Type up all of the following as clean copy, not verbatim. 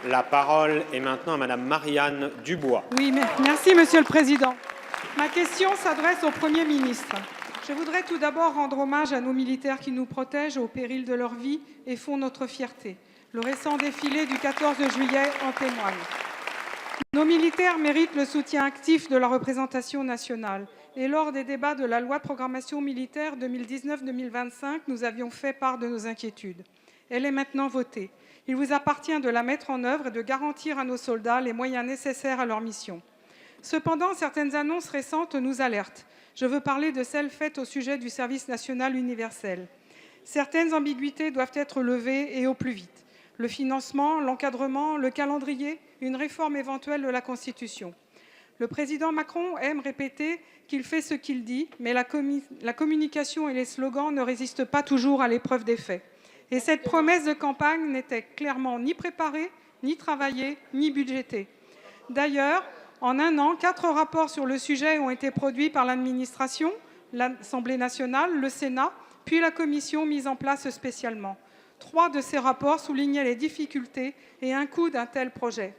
La parole est maintenant à Madame Marianne Dubois. Oui, merci Monsieur le Président. Ma question s'adresse au Premier ministre. Je voudrais tout d'abord rendre hommage à nos militaires qui nous protègent au péril de leur vie et font notre fierté. Le récent défilé du 14 juillet en témoigne. Nos militaires méritent le soutien actif de la représentation nationale. Et lors des débats de la loi de programmation militaire 2019-2025, nous avions fait part de nos inquiétudes. Elle est maintenant votée. Il vous appartient de la mettre en œuvre et de garantir à nos soldats les moyens nécessaires à leur mission. Cependant, certaines annonces récentes nous alertent. Je veux parler de celles faites au sujet du service national universel. Certaines ambiguïtés doivent être levées et au plus vite. Le financement, l'encadrement, le calendrier, une réforme éventuelle de la Constitution. Le président Macron aime répéter qu'il fait ce qu'il dit, mais la communication et les slogans ne résistent pas toujours à l'épreuve des faits. Et cette promesse de campagne n'était clairement ni préparée, ni travaillée, ni budgétée. D'ailleurs, en un an, 4 rapports sur le sujet ont été produits par l'administration, l'Assemblée nationale, le Sénat, puis la commission mise en place spécialement. 3 de ces rapports soulignaient les difficultés et un coût d'un tel projet.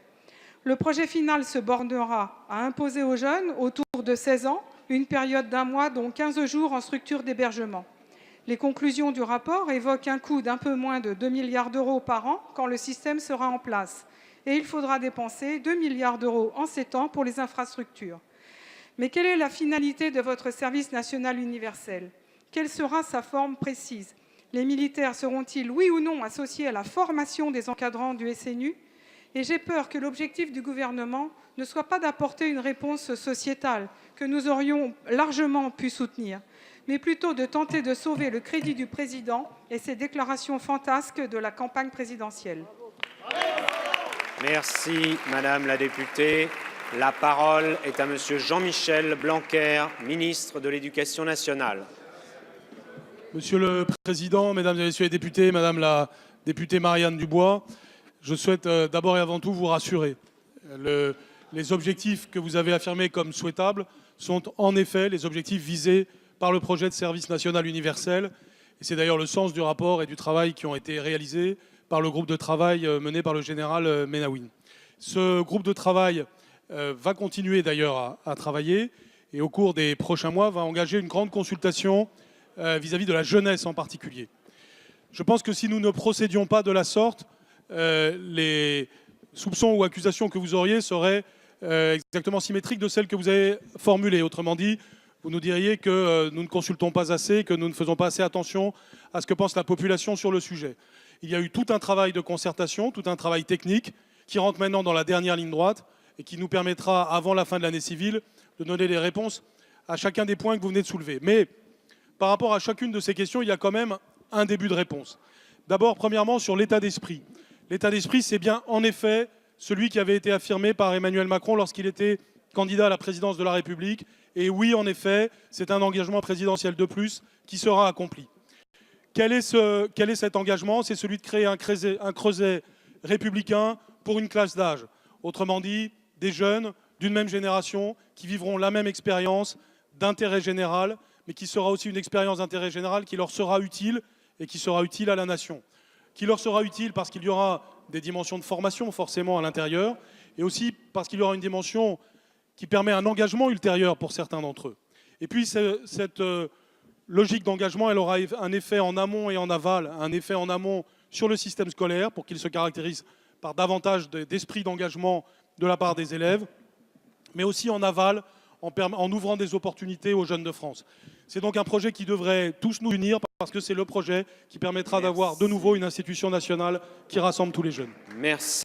Le projet final se bornera à imposer aux jeunes, autour de 16 ans, une période d'1 mois, dont 15 jours en structure d'hébergement. Les conclusions du rapport évoquent un coût d'un peu moins de 2 milliards d'euros par an quand le système sera en place. Et il faudra dépenser 2 milliards d'euros en 7 ans pour les infrastructures. Mais quelle est la finalité de votre service national universel? Quelle sera sa forme précise? Les militaires seront-ils, oui ou non, associés à la formation des encadrants du SNU? Et j'ai peur que l'objectif du gouvernement ne soit pas d'apporter une réponse sociétale que nous aurions largement pu soutenir, mais plutôt de tenter de sauver le crédit du président et ses déclarations fantasques de la campagne présidentielle. Merci, Madame la députée. La parole est à Monsieur Jean-Michel Blanquer, ministre de l'Éducation nationale. Monsieur le Président, Mesdames et Messieurs les députés, Madame la députée Marianne Dubois, je souhaite d'abord et avant tout vous rassurer. Les objectifs que vous avez affirmés comme souhaitables sont en effet les objectifs visés par le projet de service national universel. Et c'est d'ailleurs le sens du rapport et du travail qui ont été réalisés par le groupe de travail mené par le général Menaouine. Ce groupe de travail va continuer d'ailleurs à travailler et au cours des prochains mois va engager une grande consultation vis-à-vis de la jeunesse en particulier. Je pense que si nous ne procédions pas de la sorte, les soupçons ou accusations que vous auriez seraient exactement symétriques de celles que vous avez formulées. Autrement dit, vous nous diriez que nous ne consultons pas assez, que nous ne faisons pas assez attention à ce que pense la population sur le sujet. Il y a eu tout un travail de concertation, tout un travail technique qui rentre maintenant dans la dernière ligne droite et qui nous permettra, avant la fin de l'année civile, de donner des réponses à chacun des points que vous venez de soulever. Mais par rapport à chacune de ces questions, il y a quand même un début de réponse. D'abord, premièrement, sur l'état d'esprit. L'état d'esprit, c'est bien en effet celui qui avait été affirmé par Emmanuel Macron lorsqu'il était candidat à la présidence de la République. Et oui, en effet, c'est un engagement présidentiel de plus qui sera accompli. Quel est cet engagement? C'est celui de créer un creuset républicain pour une classe d'âge. Autrement dit, des jeunes d'une même génération qui vivront la même expérience d'intérêt général, mais qui sera aussi une expérience d'intérêt général qui leur sera utile et qui sera utile à la nation. Qui leur sera utile parce qu'il y aura des dimensions de formation forcément à l'intérieur, et aussi parce qu'il y aura une dimension qui permet un engagement ultérieur pour certains d'entre eux. Et puis cette logique d'engagement, elle aura un effet en amont et en aval, un effet en amont sur le système scolaire pour qu'il se caractérise par davantage d'esprit d'engagement de la part des élèves, mais aussi en aval en ouvrant des opportunités aux jeunes de France. C'est donc un projet qui devrait tous nous unir parce que c'est le projet qui permettra d'avoir de nouveau une institution nationale qui rassemble tous les jeunes. Merci.